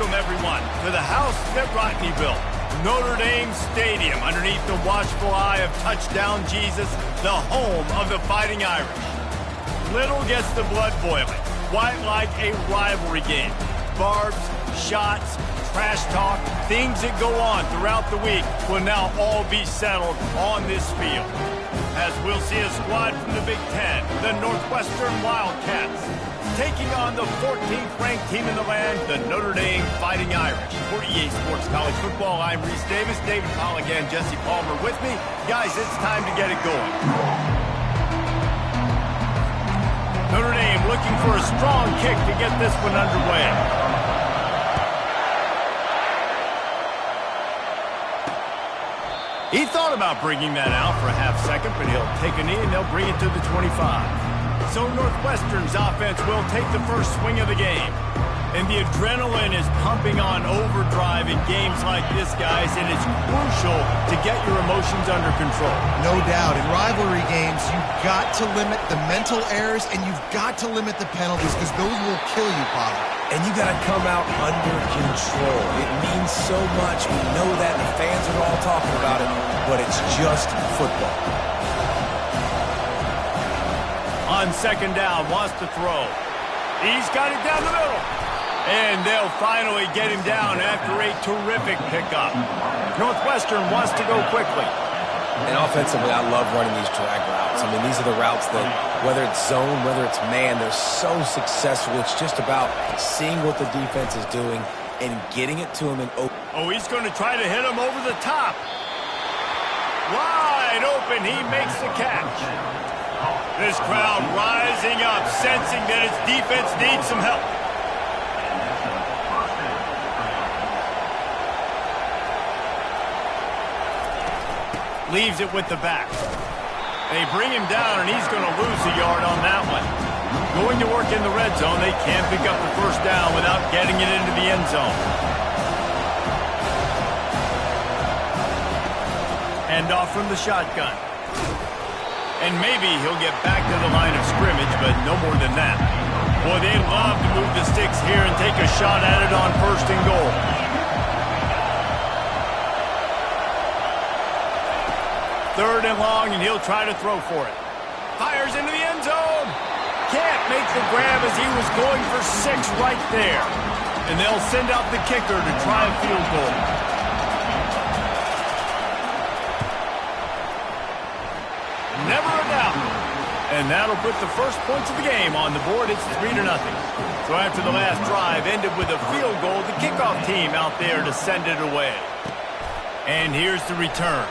Welcome, everyone, to the house that Rodney built. Notre Dame Stadium, underneath the watchful eye of Touchdown Jesus, the home of the Fighting Irish. Little gets the blood boiling, quite like a rivalry game. Barbs, shots, trash talk, things that go on throughout the week will now all be settled on this field. As we'll see a squad from the Big Ten, the Northwestern Wildcats, taking on the 14th ranked team in the land, the Notre Dame Fighting Irish. For EA Sports College Football, I'm Reese Davis, David Pollock, and Jesse Palmer with me. Guys, it's time to get it going. Notre Dame looking for a strong kick to get this one underway. He thought about bringing that out for a half second, but he'll take a knee and they'll bring it to the 25. So Northwestern's offense will take the first swing of the game. And the adrenaline is pumping on overdrive in games like this, guys, and it's crucial to get your emotions under control. No doubt. In rivalry games, you've got to limit the mental errors and you've got to limit the penalties because those will kill you, Pollard. And you got to come out under control. It means so much. We know that. The fans are all talking about it, but it's just football. On second down, wants to throw. He's got it down the middle. And they'll finally get him down after a terrific pickup. Northwestern wants to go quickly. And offensively, I love running these drag routes. I mean, these are the routes that, whether it's zone, whether it's man, they're so successful. It's just about seeing what the defense is doing and getting it to him in open. Oh, he's going to try to hit him over the top. Wide open, he makes the catch. This crowd rising up, sensing that its defense needs some help. Leaves it with the back. They bring him down, and he's going to lose a yard on that one. Going to work in the red zone. They can't pick up the first down without getting it into the end zone. Hand off from the shotgun. And maybe he'll get back to the line of scrimmage, but no more than that. Boy, they love to move the sticks here and take a shot at it on first and goal. Third and long, and he'll try to throw for it. Fires into the end zone. Can't make the grab as he was going for 6 right there. And they'll send out the kicker to try a field goal. Never a doubt. And that'll put the first points of the game on the board. It's 3-0. So after the last drive ended with a field goal, the kickoff team out there to send it away. And here's the return.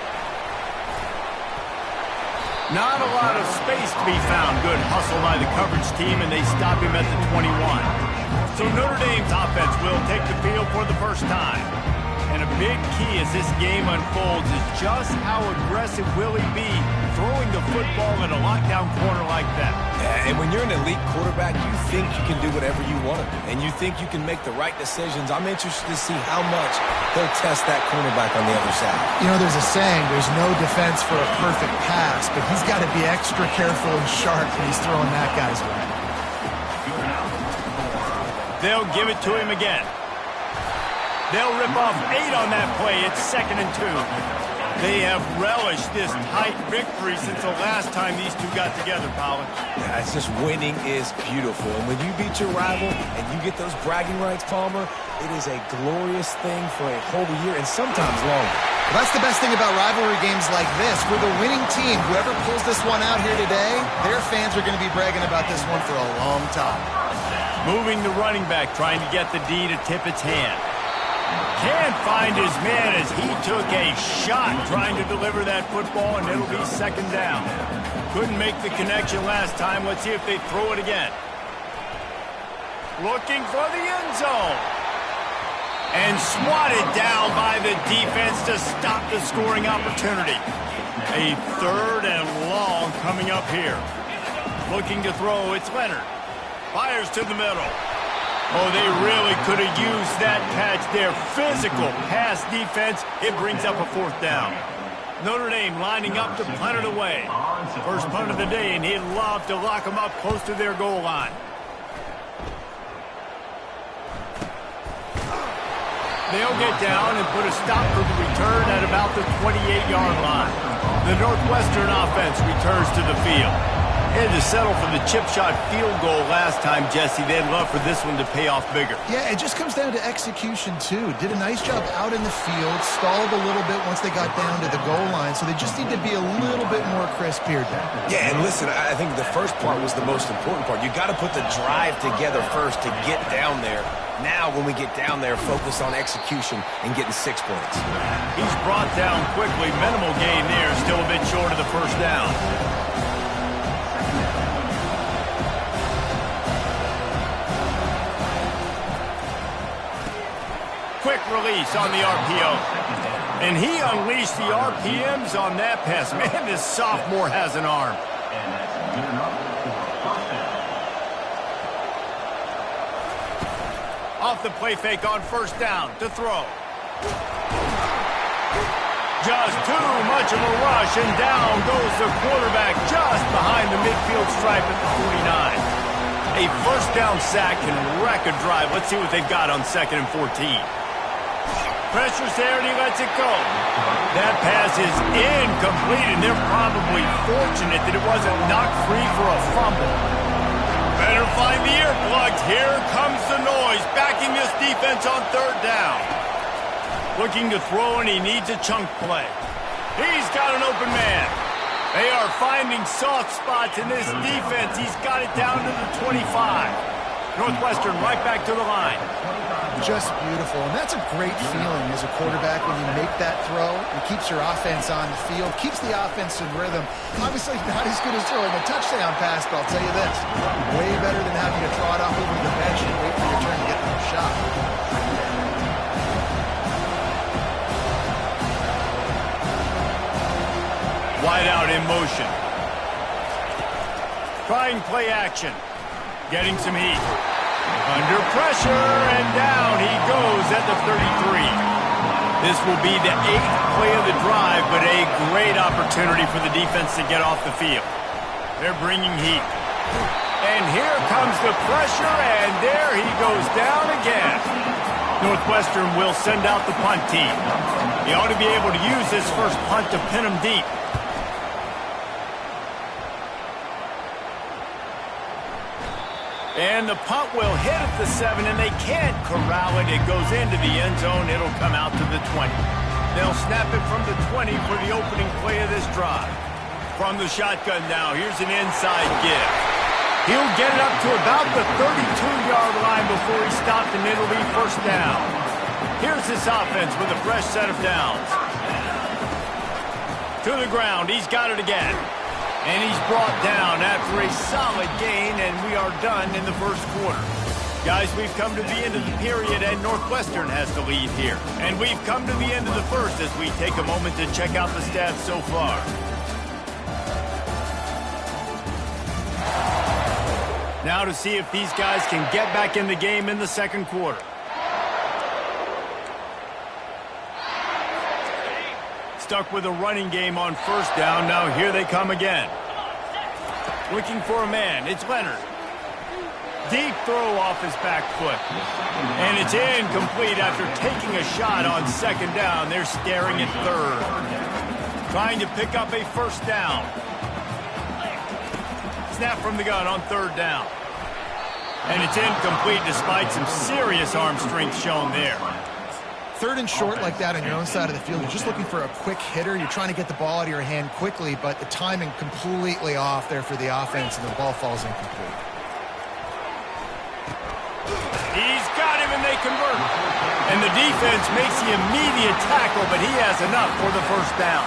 Not a lot of space to be found. Good hustle by the coverage team, and they stop him at the 21. So Notre Dame's offense will take the field for the first time. And a big key as this game unfolds is just how aggressive will he be throwing the football in a lockdown corner like that. Yeah, and when you're an elite quarterback, you think you can do whatever you want to, and you think you can make the right decisions. I'm interested to see how much he'll test that cornerback on the other side. You know, there's a saying, there's no defense for a perfect pass, but he's got to be extra careful and sharp when he's throwing that guy's way. They'll give it to him again. They'll rip off 8 on that play. It's 2nd and 2. They have relished this tight victory since the last time these two got together, Pollard. Yeah, it's just winning is beautiful. And when you beat your rival and you get those bragging rights, Palmer, it is a glorious thing for a whole year and sometimes longer. Well, that's the best thing about rivalry games like this. For the winning team, whoever pulls this one out here today, their fans are going to be bragging about this one for a long time. Moving the running back, trying to get the D to tip its hand. Can't find his man as he took a shot trying to deliver that football, and it'll be 2nd down. Couldn't make the connection last time. Let's see if they throw it again. Looking for the end zone. And swatted down by the defense to stop the scoring opportunity. A 3rd and long coming up here. Looking to throw, it's Leonard. Fires to the middle. Oh, they really could have used that catch there. Physical pass defense. It brings up a 4th down. Notre Dame lining up to punt it away. First punt of the day, and he'd love to lock them up close to their goal line. They'll get down and put a stop for the return at about the 28-yard line. The Northwestern offense returns to the field. They had to settle for the chip shot field goal last time, Jesse. They'd love for this one to pay off bigger. Yeah, it just comes down to execution, too. Did a nice job out in the field, stalled a little bit once they got down to the goal line, so they just need to be a little bit more crisp here, Dan. Yeah, and listen, I think the first part was the most important part. You got to put the drive together first to get down there. Now, when we get down there, focus on execution and getting 6 points. He's brought down quickly. Minimal gain there, still a bit short of the first down. Quick release on the RPO. And he unleashed the RPMs on that pass. Man, this sophomore has an arm. Off the play fake on first down to throw. Just too much of a rush, and down goes the quarterback just behind the midfield stripe at the 49. A first down sack can wreck a drive. Let's see what they've got on 2nd and 14. Pressure's there, and he lets it go. That pass is incomplete, and they're probably fortunate that it wasn't knocked free for a fumble. Better find the earplugs. Here comes the noise, backing this defense on 3rd down. Looking to throw, and he needs a chunk play. He's got an open man. They are finding soft spots in this defense. He's got it down to the 25. Northwestern right back to the line. Just beautiful, and that's a great feeling as a quarterback when you make that throw. It keeps your offense on the field, keeps the offense in rhythm. Obviously not as good as throwing a touchdown pass, but I'll tell you this, way better than having to trot off over the bench and wait for your turn to get another shot. Wide out in motion. Trying play action. Getting some heat. Under pressure, and down he goes at the 33. This will be the 8th play of the drive, but a great opportunity for the defense to get off the field. They're bringing heat. And here comes the pressure, and there he goes down again. Northwestern will send out the punt team. He ought to be able to use this first punt to pin him deep. And the punt will hit at the 7, and they can't corral it. It goes into the end zone. It'll come out to the 20. They'll snap it from the 20 for the opening play of this drive. From the shotgun now, here's an inside give. He'll get it up to about the 32-yard line before he stopped, and it'll be first down. Here's this offense with a fresh set of downs. To the ground. He's got it again. And he's brought down after a solid gain, and we are done in the first quarter. Guys, we've come to the end of the period, and Northwestern has the lead here. And we've come to the end of the first as we take a moment to check out the stats so far. Now to see if these guys can get back in the game in the second quarter. Stuck with a running game on first down. Now here they come again. Looking for a man. It's Leonard. Deep throw off his back foot. And it's incomplete after taking a shot on 2nd down. They're staring at 3rd. Trying to pick up a first down. Snap from the gun on 3rd down. And it's incomplete despite some serious arm strength shown there. 3rd and short like that on your own side of the field, you're just looking for a quick hitter. You're trying to get the ball out of your hand quickly, but the timing completely off there for the offense, and the ball falls incomplete. He's got him, and they convert. And the defense makes the immediate tackle, but he has enough for the first down.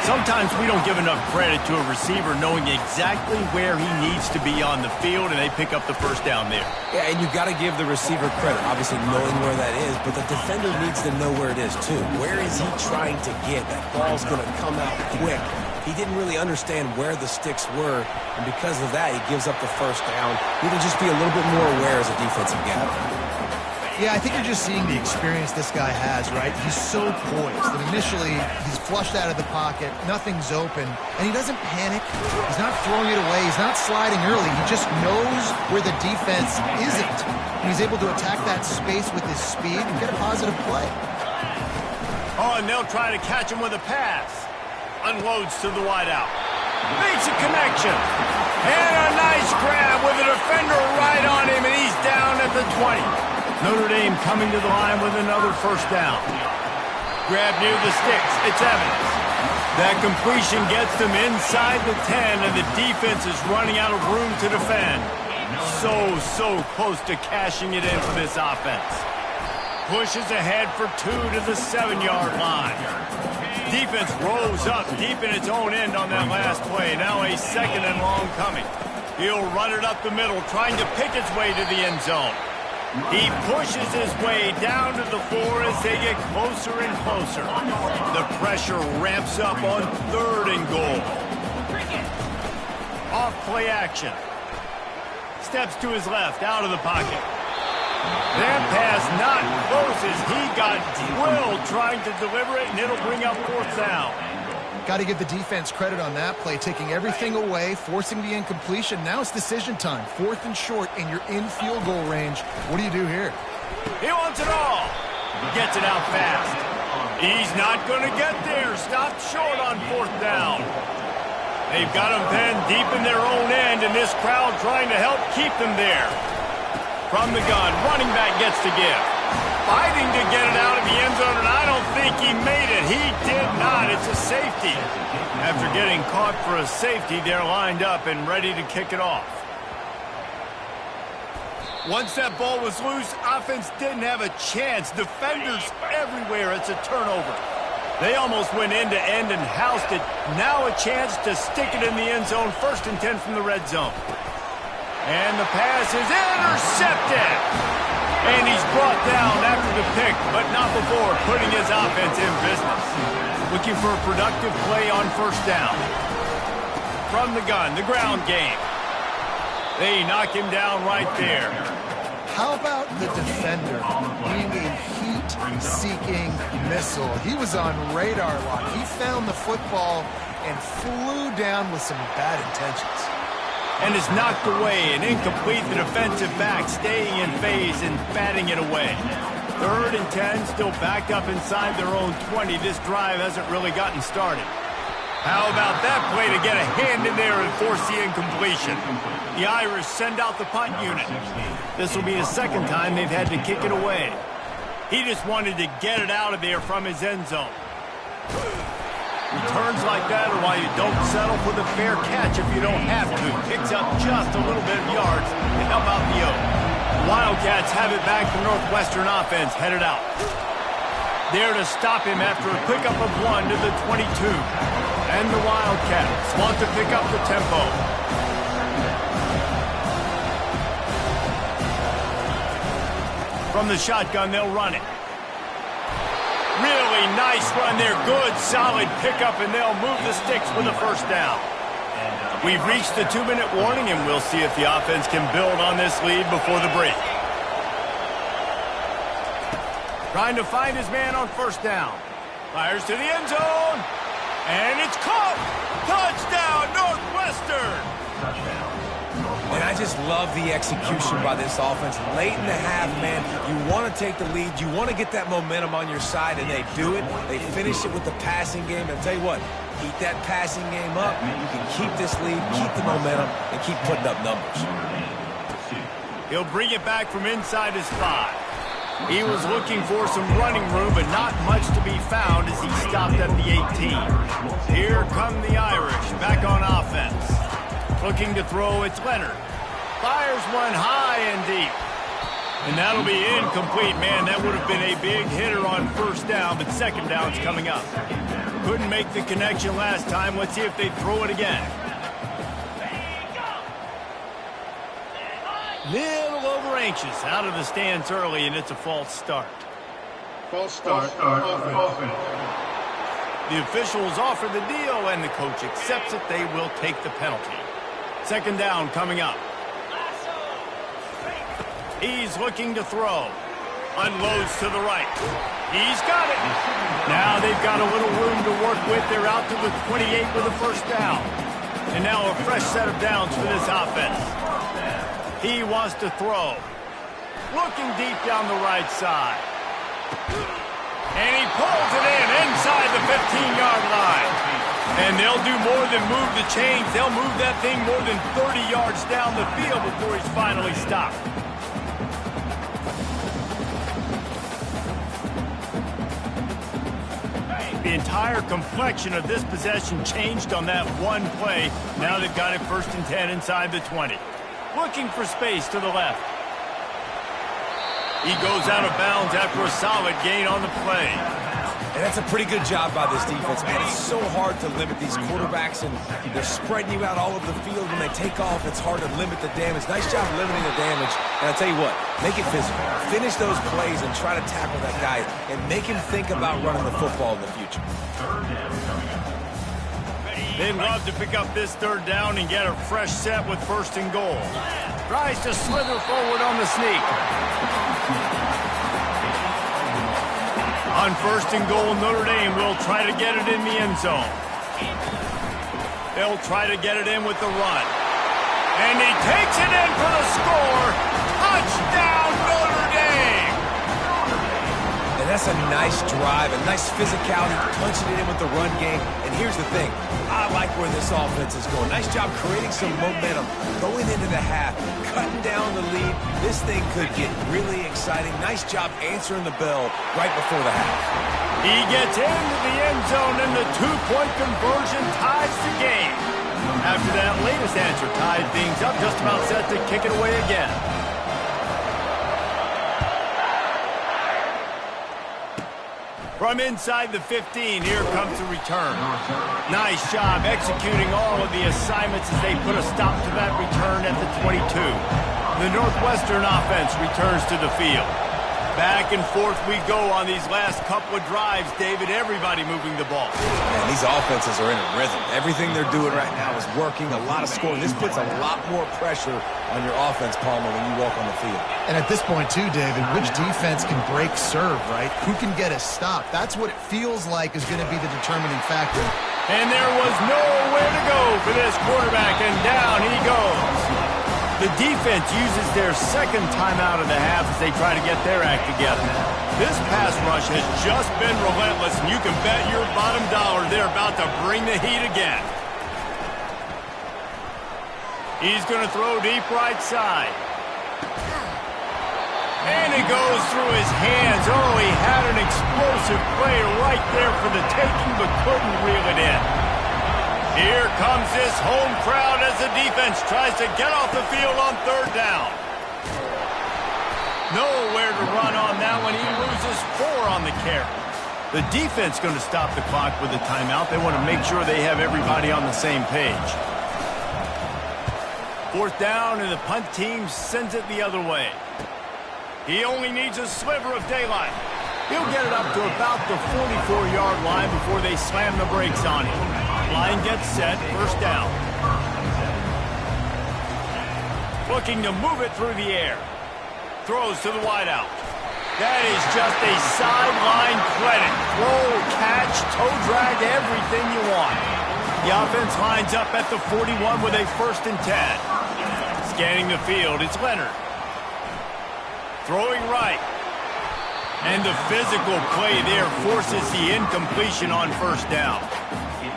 Sometimes we don't give enough credit to a receiver knowing exactly where he needs to be on the field, and they pick up the first down there. Yeah, and you've got to give the receiver credit, obviously knowing where that is, but the defender needs to know where it is too. Where is he trying to get? That ball's going to come out quick. He didn't really understand where the sticks were, and because of that, he gives up the first down. You need to just be a little bit more aware as a defensive guy. Yeah, I think you're just seeing the experience this guy has, right? He's so poised that initially he's flushed out of the pocket, nothing's open, and he doesn't panic. He's not throwing it away. He's not sliding early. He just knows where the defense isn't. And he's able to attack that space with his speed and get a positive play. Oh, and they'll try to catch him with a pass. Unloads to the wideout. Makes a connection. And a nice grab with a defender right on him, and he's down at the 20. Notre Dame coming to the line with another first down. Grab near the sticks. It's Evans. That completion gets them inside the 10, and the defense is running out of room to defend. So close to cashing it in for this offense. Pushes ahead for 2 to the 7-yard line. Defense rose up deep in its own end on that last play. Now a 2nd and long coming. He'll run it up the middle, trying to pick its way to the end zone. He pushes his way down to the floor as they get closer and closer. The pressure ramps up on 3rd and goal. Off play action. Steps to his left, out of the pocket. That pass not close as he got drilled trying to deliver it, and it'll bring up 4th down. Got to give the defense credit on that play, taking everything away, forcing the incompletion. Now it's decision time. 4th and short, and you're in field goal range. What do you do here? He wants it all. Gets it out fast. He's not going to get there. Stopped short on 4th down. They've got him pinned deep in their own end, and this crowd trying to help keep them there. From the gun, running back gets to give. Fighting to get it out of the end zone, and I don't think he made it. He did not. It's a safety. After getting caught for a safety, they're lined up and ready to kick it off. Once that ball was loose, offense didn't have a chance. Defenders everywhere. It's a turnover. They almost went end-to-end and housed it. Now a chance to stick it in the end zone. 1st and 10 from the red zone. And the pass is intercepted. And he's brought down after the pick, but not before putting his offense in business. Looking for a productive play on 1st down. From the gun, the ground game. They knock him down right there. How about the defender being a heat-seeking missile? He was on radar lock. He found the football and flew down with some bad intentions. And is knocked away and incomplete. The defensive back staying in phase and batting it away. 3rd and 10, still backed up inside their own 20. This drive hasn't really gotten started. How about that play to get a hand in there and force the incompletion? The Irish send out the punt unit. This will be the 2nd time they've had to kick it away. He just wanted to get it out of there from his end zone. Returns like that are why you don't settle for the fair catch if you don't have to. Picks up just a little bit of yards to help out the Oak. Wildcats have it back. The Northwestern offense headed out. There to stop him after a pickup of 1 to the 22. And the Wildcats want to pick up the tempo. From the shotgun, they'll run it. Really nice run there. Good, solid pickup, and they'll move the sticks with a 1st down. We've reached the 2-minute warning, and we'll see if the offense can build on this lead before the break. Trying to find his man on 1st down. Fires to the end zone. And it's caught. Touchdown, Northwestern. And I just love the execution by this offense. Late in the half, man, you want to take the lead. You want to get that momentum on your side, and they do it. They finish it with the passing game. And tell you what, keep that passing game up. You can keep this lead, keep the momentum, and keep putting up numbers. He'll bring it back from inside his 5. He was looking for some running room, but not much to be found as he stopped at the 18. Here come the Irish back on offense. Looking to throw, it's Leonard. Fires one high and deep. And that'll be incomplete. Man, that would have been a big hitter on 1st down, but 2nd down's coming up. Couldn't make the connection last time. Let's see if they throw it again. Little over anxious. Out of the stance early, and it's a false start. False start. Offense. The officials offer the deal, and the coach accepts it. They will take the penalty. 2nd down coming up. He's looking to throw. Unloads to the right. He's got it. Now they've got a little room to work with. They're out to the 28 with a first down. And now a fresh set of downs for this offense. He wants to throw. Looking deep down the right side. And he pulls it in inside the 15-yard line. And they'll do more than move the chains. They'll move that thing more than 30 yards down the field before he's finally stopped. The entire complexion of this possession changed on that one play. Now they've got it 1st and 10 inside the 20. Looking for space to the left. He goes out of bounds after a solid gain on the play. And that's a pretty good job by this defense, man. It's so hard to limit these quarterbacks, and they're spreading you out all over the field. When they take off, it's hard to limit the damage. Nice job limiting the damage. And I'll tell you what, make it physical. Finish those plays and try to tackle that guy and make him think about running the football in the future. They'd love to pick up this 3rd down and get a fresh set with 1st and goal. Tries to slither forward on the sneak. On 1st and goal, Notre Dame will try to get it in the end zone. They'll try to get it in with the run. And he takes it in for the score. Touchdown, Notre Dame! And that's a nice drive, a nice physicality, punching it in with the run game. And here's the thing. I like where this offense is going. Nice job creating some momentum, going into the half, cutting down the lead. This thing could get really exciting. Nice job answering the bell right before the half. He gets into the end zone, and the 2-point conversion ties the game. After that latest answer tied things up, just about set to kick it away again. From inside the 15, here comes the return. Nice job executing all of the assignments as they put a stop to that return at the 22. The Northwestern offense returns to the field. Back and forth we go on these last couple of drives, David. Everybody moving the ball. Man, these offenses are in a rhythm. Everything they're doing right now is working. A lot of scoring. This puts a lot more pressure on your offense, Palmer, when you walk on the field. And at this point, too, David, which defense can break serve, right? Who can get a stop? That's what it feels like is going to be the determining factor. And there was nowhere to go for this quarterback, and down he goes. The defense uses their 2nd timeout of the half as they try to get their act together. This pass rush has just been relentless, and you can bet your bottom dollar they're about to bring the heat again. He's going to throw deep right side. And it goes through his hands. Oh, he had an explosive play right there for the taking, but couldn't reel it in. Here comes this home crowd as the defense tries to get off the field on 3rd down. Nowhere to run on that one. He loses 4 on the carry. The defense going to stop the clock with a timeout. They want to make sure they have everybody on the same page. 4th down, and the punt team sends it the other way. He only needs a sliver of daylight. He'll get it up to about the 44-yard line before they slam the brakes on him. Line gets set, 1st down. Looking to move it through the air. Throws to the wideout. That is just a sideline credit. Throw, catch, toe drag, everything you want. The offense lines up at the 41 with a 1st and 10. Scanning the field, it's Leonard. Throwing right. And the physical play there forces the incompletion on 1st down.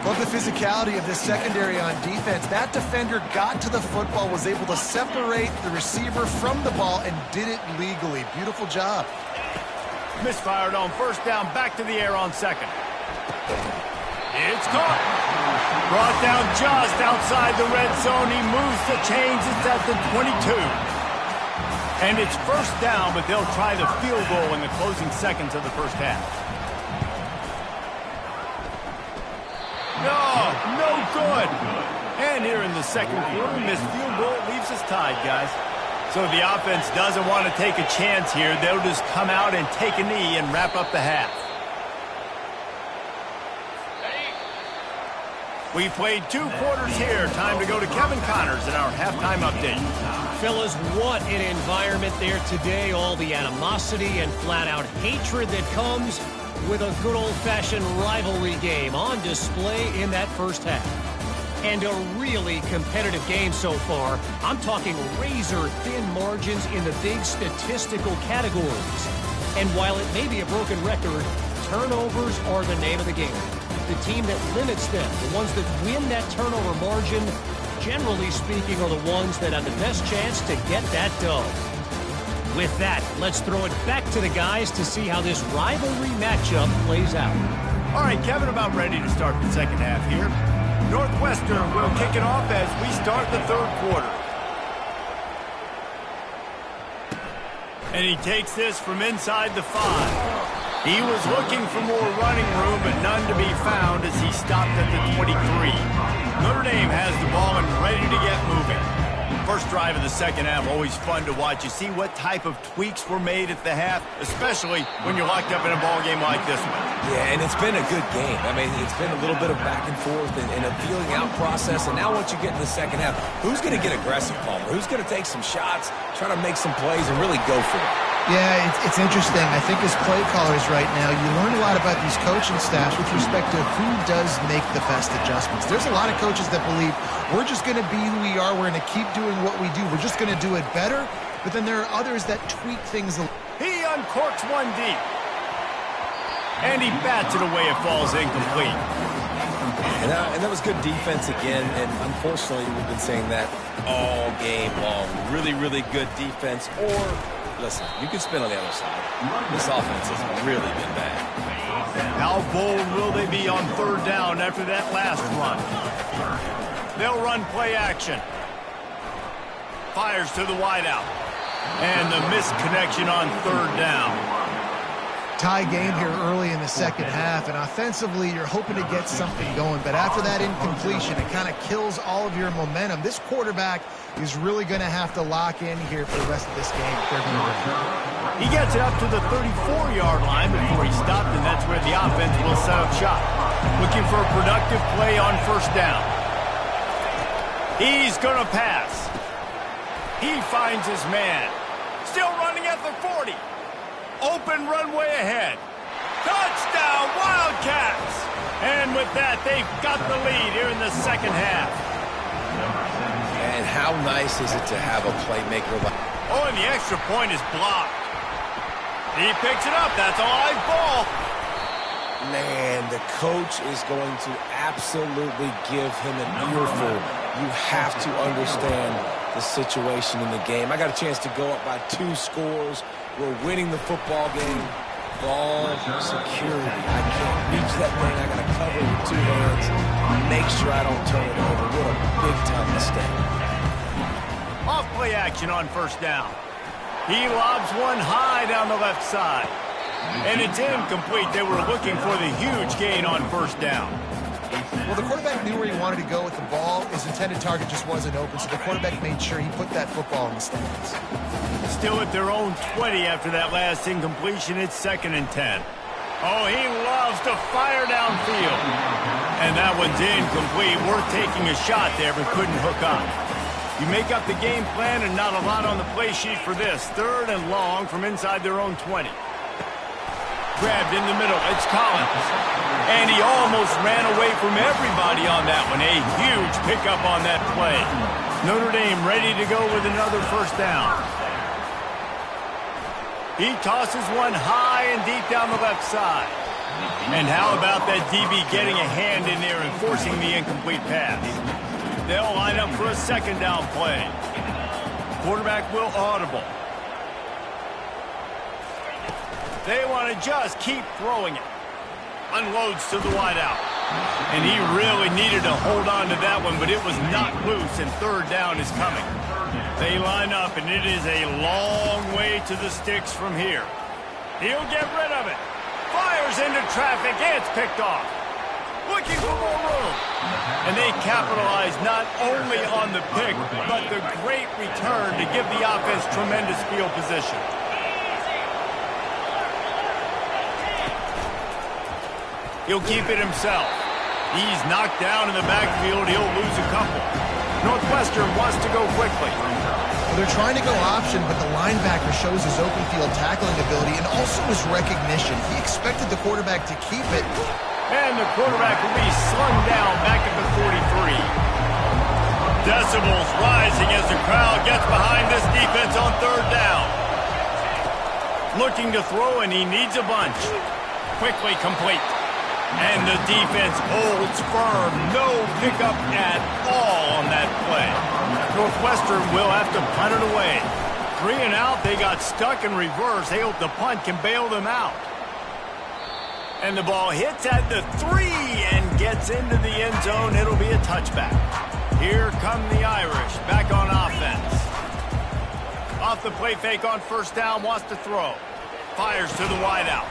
Love the physicality of this secondary on defense. That defender got to the football, was able to separate the receiver from the ball, and did it legally. Beautiful job. Misfired on 1st down, back to the air on 2nd. It's caught. Brought down just outside the red zone. He moves the chains. It's at the 22. And it's 1st down, but they'll try the field goal in the closing seconds of the 1st half. No good. And here in the 2nd quarter, this field goal leaves us tied, guys. So the offense doesn't want to take a chance here. They'll just come out and take a knee and wrap up the half. We played 2 quarters here. Time to go to Kevin Connors in our halftime update. Fellas, what an environment there today. All the animosity and flat-out hatred that comes with a good old-fashioned rivalry game on display in that first half. And a really competitive game so far. I'm talking razor-thin margins in the big statistical categories. And while it may be a broken record, turnovers are the name of the game. The team that limits them, the ones that win that turnover margin, generally speaking, are the ones that have the best chance to get that dub. With that, let's throw it back to the guys to see how this rivalry matchup plays out. All right, Kevin, about ready to start the second half here. Northwestern will kick it off as we start the third quarter. And he takes this from inside the 5. He was looking for more running room, but none to be found as he stopped at the 23. Notre Dame has the ball and ready to get moving. First drive of the second half, always fun to watch. You see what type of tweaks were made at the half, especially when you're locked up in a ball game like this one. Yeah, and it's been a good game. I mean, it's been a little bit of back and forth and a feeling out process. And now once you get in the second half, who's going to get aggressive, Palmer? Who's going to take some shots, try to make some plays, and really go for it? Yeah, it's interesting. I think as play callers right now, you learn a lot about these coaching staffs with respect to who does make the best adjustments. There's a lot of coaches that believe we're just going to be who we are. We're going to keep doing what we do. We're just going to do it better. But then there are others that tweak things. He uncorks one deep. And he bats it away. It falls incomplete. And that was good defense again. And unfortunately, we've been saying that all game long. Really, really good defense. Or, listen, you can spin on the other side. This offense has really been bad. How bold will they be on third down after that last run? They'll run play action. Fires to the wideout. And the missed connection on third down. Tie game here early in the second half, and offensively you're hoping to get something going, but after that incompletion it kind of kills all of your momentum. This quarterback is really going to have to lock in here for the rest of this game if they're going to win. He gets it up to the 34-yard line before he stopped, and that's where the offense will set up shop. Looking for a productive play on first down. He's going to pass. He finds his man. Still running at the 40. Open runway ahead. Touchdown, Wildcats! And with that, they've got the lead here in the second half. And how nice is it to have a playmaker like... Oh, and the extra point is blocked. He picks it up. That's a live ball. Man, the coach is going to absolutely give him an earful. You have to understand the situation in the game. I got a chance to go up by 2 scores. We're winning the football game. Ball security. I can't reach that thing. I got to cover it with 2 hands. Make sure I don't turn it over. What a big-time mistake. Off play action on first down. He lobs one high down the left side. And it's incomplete. They were looking for the huge gain on first down. Well, the quarterback knew where he wanted to go with the ball. His intended target just wasn't open, so the quarterback made sure he put that football in the stands. Still at their own 20 after that last incompletion. It's 2nd and 10. Oh, he loves to fire downfield. And that one's incomplete. Worth taking a shot there, but couldn't hook up. You make up the game plan and not a lot on the play sheet for this. 3rd and long from inside their own 20. Grabbed in the middle. It's Collins. And he almost ran away from everybody on that one. A huge pickup on that play. Notre Dame ready to go with another first down. He tosses one high and deep down the left side. And how about that DB getting a hand in there and forcing the incomplete pass? They'll line up for a second down play. Quarterback will audible. They want to just keep throwing it. Unloads to the wideout. And he really needed to hold on to that one, but it was not loose, and third down is coming. They line up, and it is a long way to the sticks from here. He'll get rid of it. Fires into traffic. It's picked off. Looking for more room. And they capitalize not only on the pick, but the great return to give the offense tremendous field position. He'll keep it himself. He's knocked down in the backfield. He'll lose a couple. Northwestern wants to go quickly. Well, they're trying to go option, but the linebacker shows his open field tackling ability and also his recognition. He expected the quarterback to keep it. And the quarterback will be slung down back at the 43. Decibels rising as the crowd gets behind this defense on third down. Looking to throw, and he needs a bunch. Quickly complete. And the defense holds firm. No pickup at all on that play. Northwestern will have to punt it away. 3 and out. They got stuck in reverse. They hope the punt can bail them out. And the ball hits at the 3 and gets into the end zone. It'll be a touchback. Here come the Irish back on offense. Off the play fake on first down. Wants to throw. Fires to the wideout.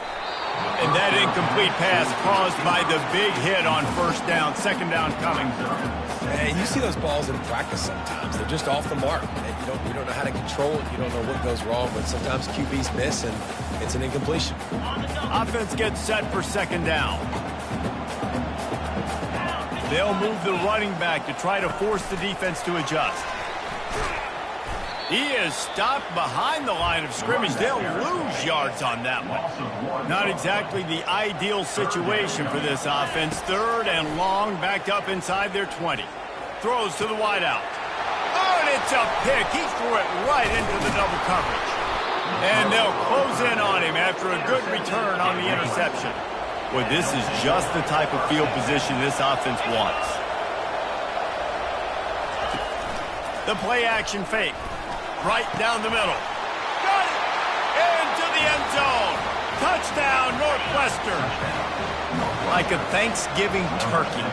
And that incomplete pass caused by the big hit on first down. Second down coming. And you see those balls in practice sometimes. They're just off the mark. And you don't know how to control it. You don't know what goes wrong. But sometimes QBs miss, and it's an incompletion. Offense gets set for second down. They'll move the running back to try to force the defense to adjust. He is stopped behind the line of scrimmage. They'll lose yards on that one. Not exactly the ideal situation for this offense. Third and long, backed up inside their 20. Throws to the wideout. Oh, and it's a pick. He threw it right into the double coverage. And they'll close in on him after a good return on the interception. Well, this is just the type of field position this offense wants. The play action fake. Right down the middle. Got it! Into the end zone. Touchdown, Northwestern. Like a Thanksgiving turkey.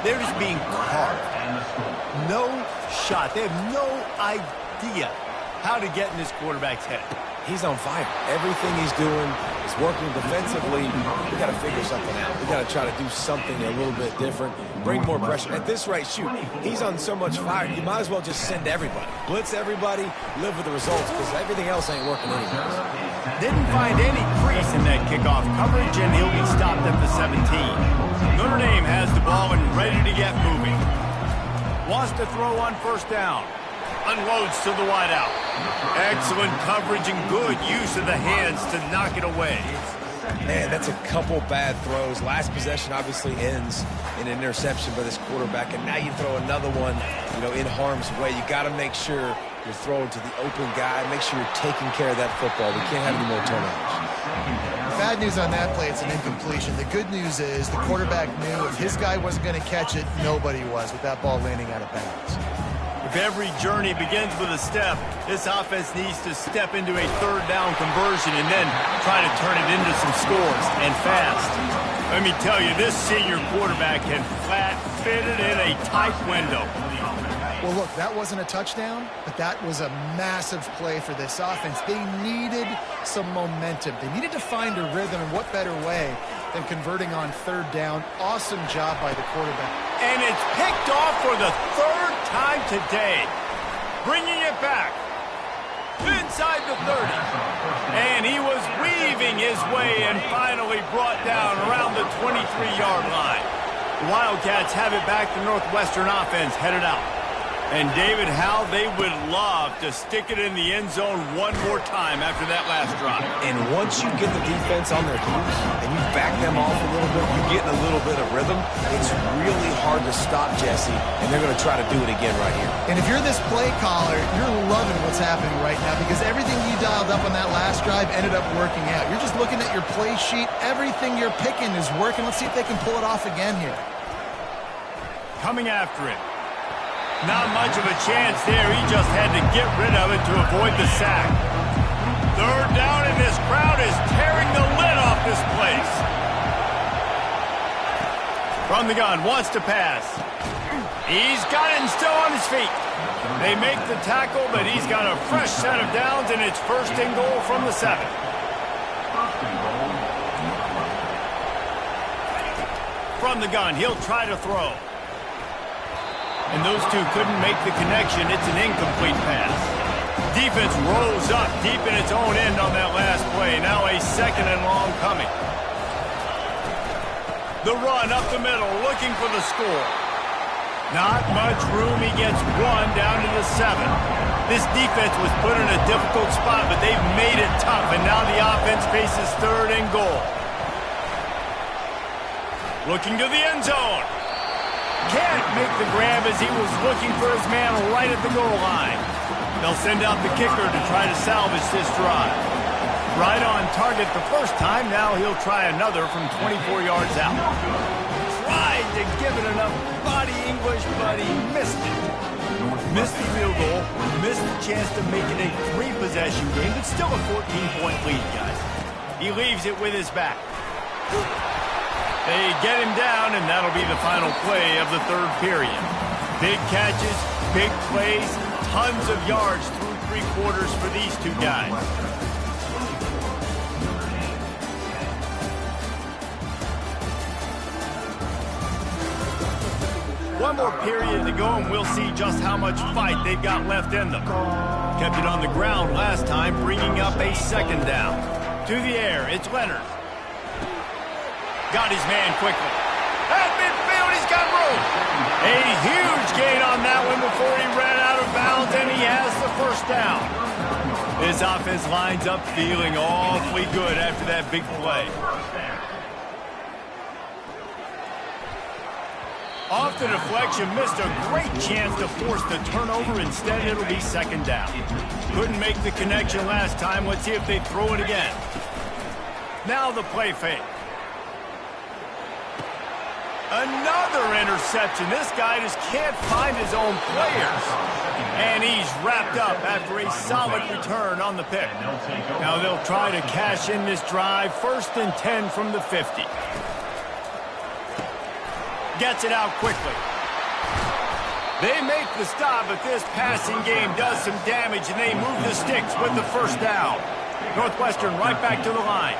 They're just being carved. No shot. They have no idea how to get in this quarterback's head. He's on fire. Everything he's doing is working defensively. We got to figure something out. We got to try to do something a little bit different. Bring more pressure. At this rate, shoot, he's on so much fire. You might as well just send everybody. Blitz everybody, live with the results, because everything else ain't working anyways. Didn't find any crease in that kickoff coverage, and he'll be stopped at the 17. Notre Dame has the ball and ready to get moving. Wants to throw on first down. Unloads to the wideout. Excellent coverage and good use of the hands to knock it away. Man, that's a couple bad throws. Last possession obviously ends in an interception by this quarterback, and now you throw another one, in harm's way. You got to make sure you're throwing to the open guy. Make sure you're taking care of that football. We can't have any more turnovers. Bad news on that play, it's an incompletion. The good news is the quarterback knew if his guy wasn't going to catch it, nobody was with that ball landing out of bounds. If every journey begins with a step, this offense needs to step into a third down conversion and then try to turn it into some scores, and fast. Let me tell you, this senior quarterback can flat fit it in a tight window. Well, look, that wasn't a touchdown, but that was a massive play for this offense. They needed some momentum. They needed to find a rhythm, and what better way than converting on third down. Awesome job by the quarterback. And it's picked off for the third time today. Bringing it back inside the 30. And he was weaving his way and finally brought down around the 23-yard line. The Wildcats have it back. The Northwestern offense headed out. And David, how they would love to stick it in the end zone one more time after that last drive. And once you get the defense on their heels and you back them off a little bit, you get in a little bit of rhythm, it's really hard to stop Jesse, and they're going to try to do it again right here. And if you're this play caller, you're loving what's happening right now because everything you dialed up on that last drive ended up working out. You're just looking at your play sheet. Everything you're picking is working. Let's see if they can pull it off again here. Coming after it. Not much of a chance there. He just had to get rid of it to avoid the sack. Third down, and this crowd is tearing the lid off this place. From the gun, wants to pass. He's got it and still on his feet. They make the tackle, but he's got a fresh set of downs, and it's first and goal from the 7. From the gun, he'll try to throw. And those two couldn't make the connection. It's an incomplete pass. Defense rose up deep in its own end on that last play. Now a second and long coming. The run up the middle, looking for the score. Not much room. He gets one down to the 7. This defense was put in a difficult spot, but they've made it tough, and now the offense faces 3rd and goal. Looking to the end zone. Can't make the grab as he was looking for his man right at the goal line. They'll send out the kicker to try to salvage this drive. Right on target the first time. Now he'll try another from 24 yards out. Tried to give it enough body English, but he missed it. Missed the field goal, missed the chance to make it a 3-possession game, but still a 14-point lead, guys. He leaves it with his back. They get him down, and that'll be the final play of the 3rd period. Big catches, big plays, tons of yards through 3 quarters for these 2 guys. One more period to go, and we'll see just how much fight they've got left in them. Kept it on the ground last time, bringing up a 2nd down. To the air, it's Leonard. Got his man quickly. At midfield, he's got room. A huge gain on that one before he ran out of bounds, and he has the 1st down. This offense lines up feeling awfully good after that big play. Off the deflection, missed a great chance to force the turnover. Instead, it'll be 2nd down. Couldn't make the connection last time. Let's see if they throw it again. Now the play fake. Another interception. This guy just can't find his own players. And he's wrapped up after a solid return on the pick. Now they'll try to cash in this drive. 1st and 10 from the 50. Gets it out quickly. They make the stop, but this passing game does some damage, and they move the sticks with the 1st down. Northwestern right back to the line.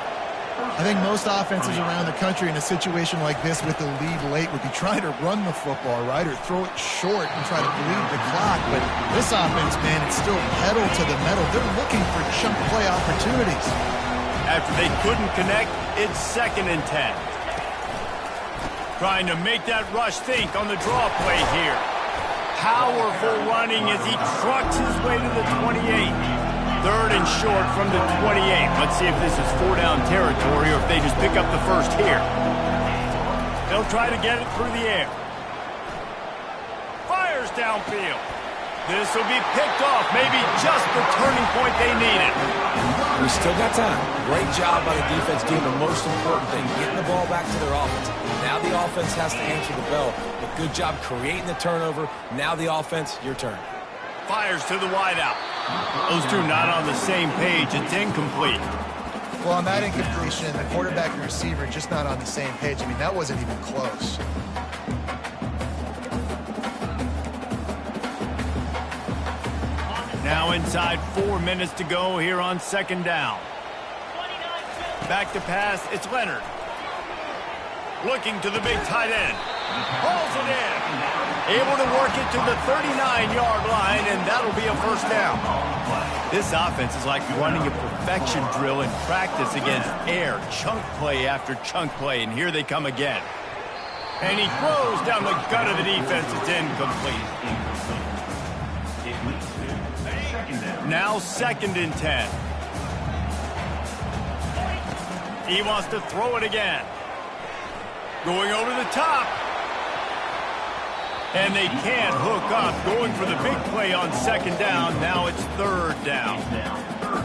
I think most offenses around the country in a situation like this with the lead late would be trying to run the football, right, or throw it short and try to bleed the clock. But this offense, man, it's still pedal to the metal. They're looking for chunk play opportunities. After they couldn't connect, it's 2nd and 10. Trying to make that rush think on the draw play here. Powerful running as he trucks his way to the 28. 3rd and short from the 28. Let's see if this is 4-down territory or if they just pick up the 1st here. They'll try to get it through the air. Fires downfield. This will be picked off. Maybe just the turning point they needed. We still got time. Great job by the defense doing the most important thing, getting the ball back to their offense. Now the offense has to answer the bell. But good job creating the turnover. Now the offense, your turn. Fires to the wideout. Those 2 not on the same page. It's incomplete. Well, on that incompletion, the quarterback and receiver just not on the same page. I mean, that wasn't even close. Now inside 4 minutes to go here on 2nd down. Back to pass, it's Leonard. Looking to the big tight end. Hauls it in. Able to work it to the 39-yard line, and that'll be a 1st down. This offense is like running a perfection drill in practice against air. Chunk play after chunk play, and here they come again. And he throws down the gut of the defense. It's incomplete. Now 2nd and 10. He wants to throw it again. Going over the top. And they can't hook up. Going for the big play on 2nd down. Now it's 3rd down.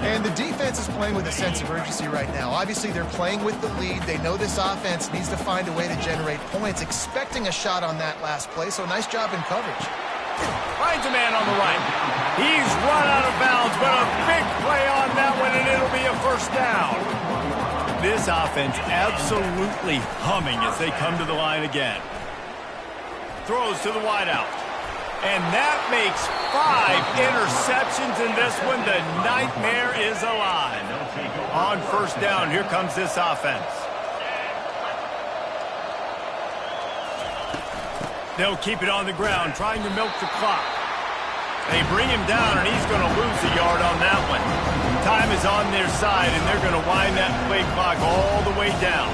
And the defense is playing with a sense of urgency right now. Obviously, they're playing with the lead. They know this offense needs to find a way to generate points, expecting a shot on that last play. So nice job in coverage. Finds a man on the right. He's run out of bounds, but a big play on that one, and it'll be a 1st down. This offense absolutely humming as they come to the line again. Throws to the wideout. And that makes 5 interceptions in this one. The nightmare is alive. On 1st down, here comes this offense. They'll keep it on the ground, trying to milk the clock. They bring him down, and he's going to lose a yard on that one. Time is on their side, and they're going to wind that play clock all the way down.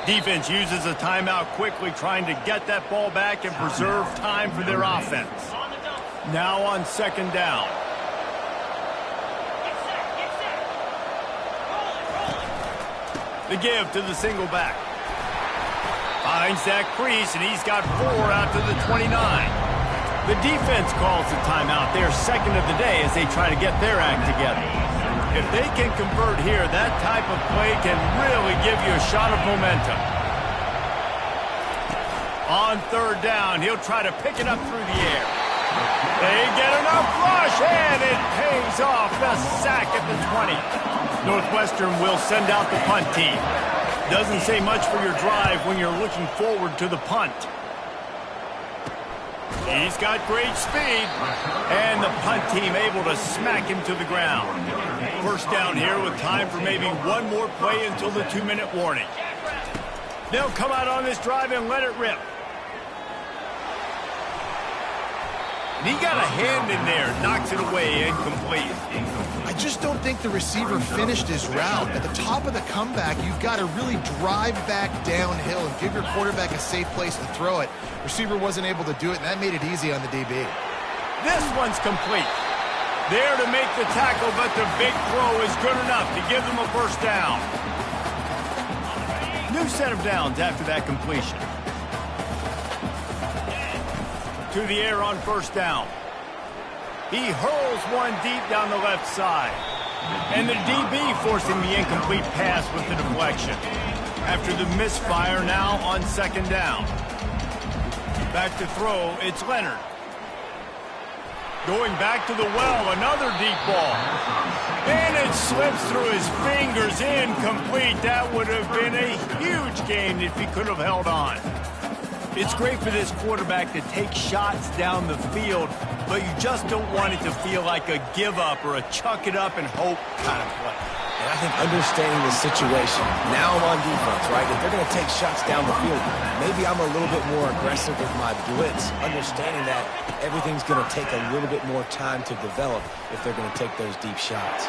Defense uses a timeout quickly, trying to get that ball back and preserve time for their offense. Now on second down. The give to the single back. Finds that crease, and he's got 4 out to the 29. The defense calls the timeout, their second of the day, as they try to get their act together. If they can convert here, that type of play can really give you a shot of momentum. On third down, he'll try to pick it up through the air. They get enough rush, and it pays off. The sack at the 20. Northwestern will send out the punt team. Doesn't say much for your drive when you're looking forward to the punt. He's got great speed, and the punt team able to smack him to the ground. First down here with time for maybe one more play until the 2-minute warning. They'll come out on this drive and let it rip. And he got a hand in there, knocks it away, incomplete. I just don't think the receiver finished his route. At the top of the comeback, you've got to really drive back downhill and give your quarterback a safe place to throw it. Receiver wasn't able to do it, and that made it easy on the DB. This one's complete. There to make the tackle, but the big throw is good enough to give them a first down. New set of downs after that completion. To the air on first down. He hurls one deep down the left side. And the DB forcing the incomplete pass with the deflection. After the misfire, now on second down. Back to throw, it's Leonard. Going back to the well, another deep ball. And it slips through his fingers, incomplete. That would have been a huge gain if he could have held on. It's great for this quarterback to take shots down the field, but you just don't want it to feel like a give-up or a chuck-it-up and hope kind of play. And I think understanding the situation, now I'm on defense, right? If they're going to take shots down the field, maybe I'm a little bit more aggressive with my blitz, understanding that everything's going to take a little bit more time to develop if they're going to take those deep shots.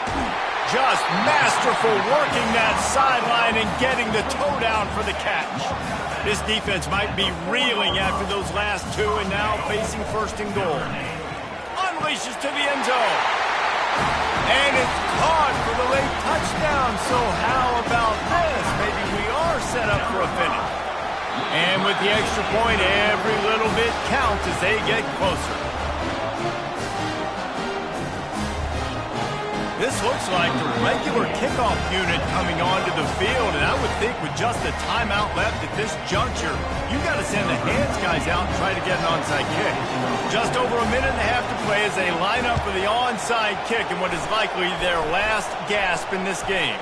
Just masterful working that sideline and getting the toe down for the catch. This defense might be reeling after those last two and now facing first and goal. Unleashes to the end zone. And it's caught for the late touchdown. So how about this? Maybe we are set up for a finish. And with the extra point, every little bit counts as they get closer. This looks like the regular kickoff unit coming onto the field, and I would think with just a timeout left at this juncture, you got to send the hands guys out and try to get an onside kick. Just over a minute and a half to play as they line up for the onside kick in what is likely their last gasp in this game.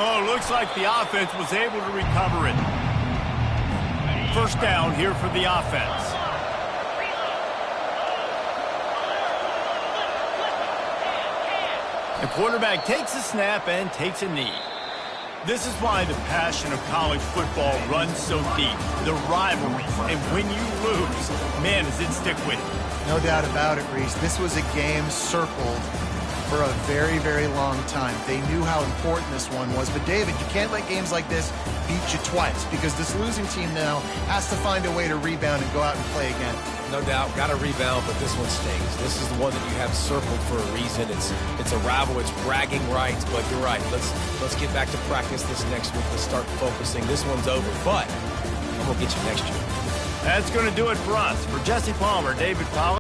Oh, it looks like the offense was able to recover it. First down here for the offense. The quarterback takes a snap and takes a knee. This is why the passion of college football runs so deep. The rivalries, and when you lose, man, does it stick with you. No doubt about it, Reese. This was a game circled for a very, very long time. They knew how important this one was. But, David, you can't let games like this beat you twice because this losing team now has to find a way to rebound and go out and play again. No doubt, got to rebound, but this one stings. This is the one that you have circled for a reason. It's a rival, it's bragging rights, but you're right. Let's get back to practice this next week. Let's start focusing. This one's over, but I'm going to get you next year. That's going to do it for us. For Jesse Palmer, David Powell.